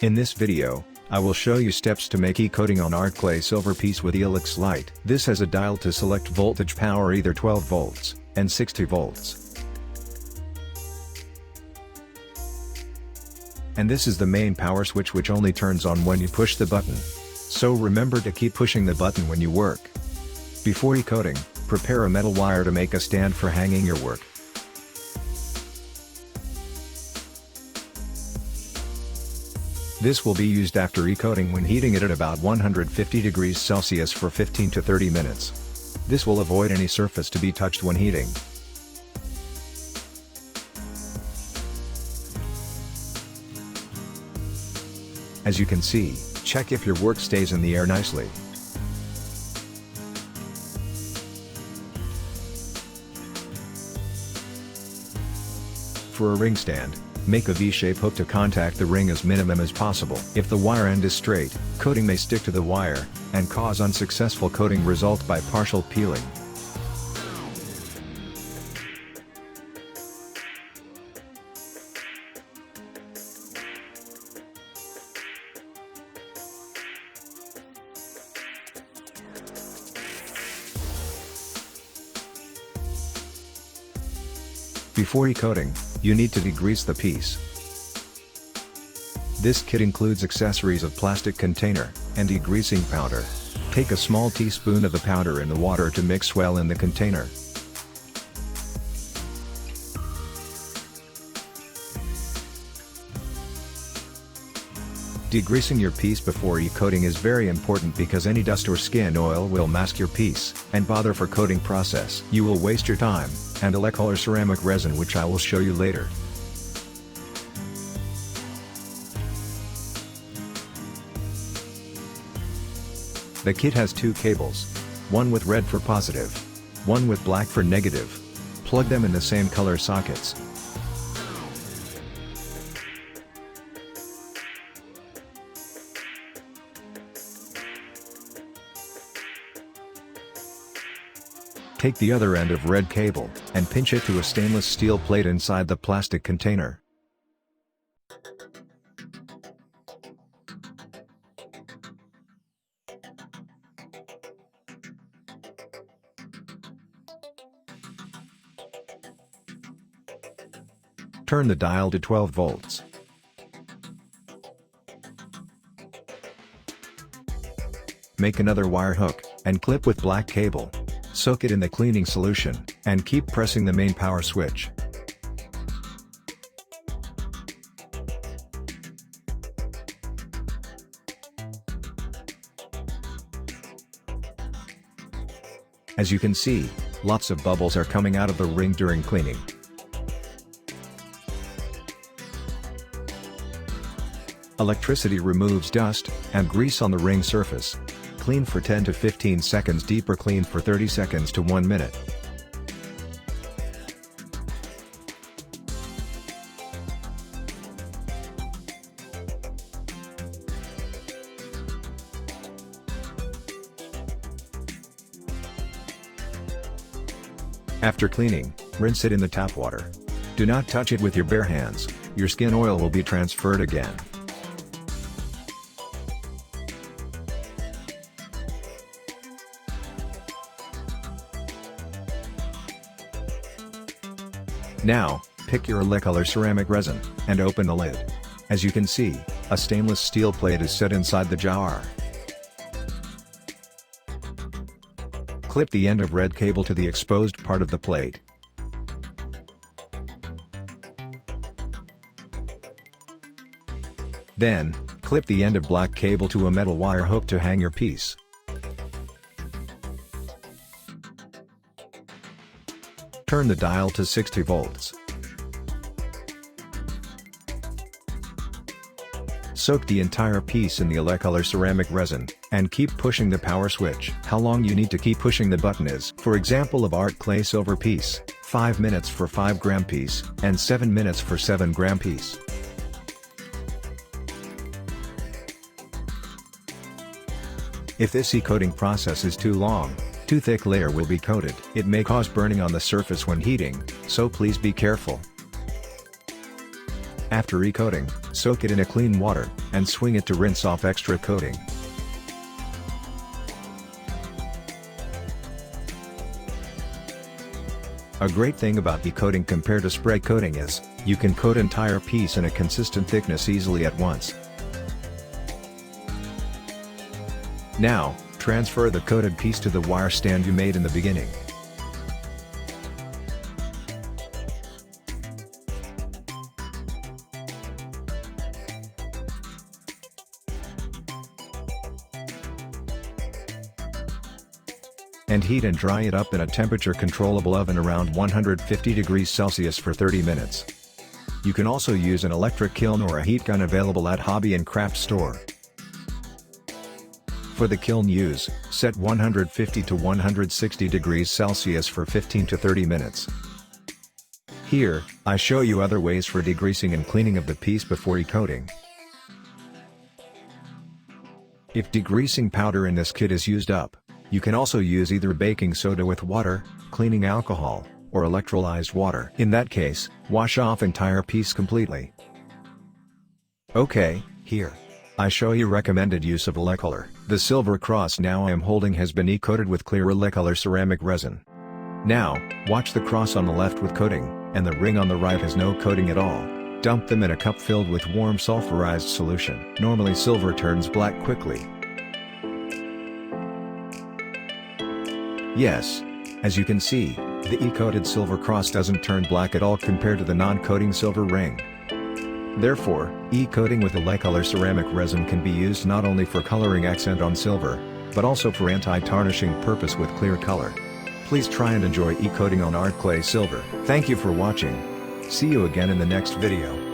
In this video, I will show you steps to make e-coating on art clay silver piece with Elex Lite. This has a dial to select voltage power, either 12 volts and 60 volts. And this is the main power switch, which only turns on when you push the button. So remember to keep pushing the button when you work. Before e-coating, prepare a metal wire to make a stand for hanging your work. This will be used after e-coating when heating it at about 150 degrees Celsius for 15 to 30 minutes. This will avoid any surface to be touched when heating. As you can see, check if your work stays in the air nicely. For a ring stand, make a V-shape hook to contact the ring as minimum as possible. If the wire end is straight, coating may stick to the wire, and cause unsuccessful coating result by partial peeling. Before e-coating, you need to degrease the piece. This kit includes accessories of plastic container, and degreasing powder. Take a small teaspoon of the powder in the water to mix well in the container. Degreasing your piece before e-coating is very important because any dust or skin oil will mask your piece, and bother for coating process. You will waste your time, and electrolyr ceramic resin, which I will show you later. The kit has two cables. One with red for positive. One with black for negative. Plug them in the same color sockets. Take the other end of red cable, and pinch it to a stainless steel plate inside the plastic container. Turn the dial to 12 volts. Make another wire hook, and clip with black cable. Soak it in the cleaning solution, and keep pressing the main power switch. As you can see, lots of bubbles are coming out of the ring during cleaning. Electricity removes dust and grease on the ring surface. Clean for 10 to 15 seconds deep, or clean for 30 seconds to 1 minute. After cleaning, rinse it in the tap water. Do not touch it with your bare hands, your skin oil will be transferred again. Now, pick your electrolyr ceramic resin, and open the lid. As you can see, a stainless steel plate is set inside the jar. Clip the end of red cable to the exposed part of the plate. Then, clip the end of black cable to a metal wire hook to hang your piece. Turn the dial to 60 volts. Soak the entire piece in the electrolyr ceramic resin, and keep pushing the power switch. How long you need to keep pushing the button is, for example of art clay silver piece, 5 minutes for 5-gram piece, and 7 minutes for 7-gram piece. If this e-coating process is too long, too thick layer will be coated. It may cause burning on the surface when heating, so please be careful. After e-coating, soak it in a clean water, and swing it to rinse off extra coating. A great thing about e-coating compared to spray coating is, you can coat entire piece in a consistent thickness easily at once. Now, transfer the coated piece to the wire stand you made in the beginning. And heat and dry it up in a temperature-controllable oven around 150 degrees Celsius for 30 minutes. You can also use an electric kiln or a heat gun available at hobby and craft store. For the kiln use, set 150 to 160 degrees Celsius for 15 to 30 minutes. Here, I show you other ways for degreasing and cleaning of the piece before e-coating. If degreasing powder in this kit is used up, you can also use either baking soda with water, cleaning alcohol, or electrolyzed water. In that case, wash off entire piece completely. Okay, here. I show you recommended use of electrolyr. The silver cross now I am holding has been e-coated with clear electrolyr ceramic resin. Now, watch the cross on the left with coating, and the ring on the right has no coating at all. Dump them in a cup filled with warm sulfurized solution. Normally silver turns black quickly. Yes. As you can see, the e-coated silver cross doesn't turn black at all compared to the non-coating silver ring. Therefore, e-coating with electrolyr ceramic resin can be used not only for coloring accent on silver, but also for anti-tarnishing purpose with clear color. Please try and enjoy e-coating on art clay silver. Thank you for watching. See you again in the next video.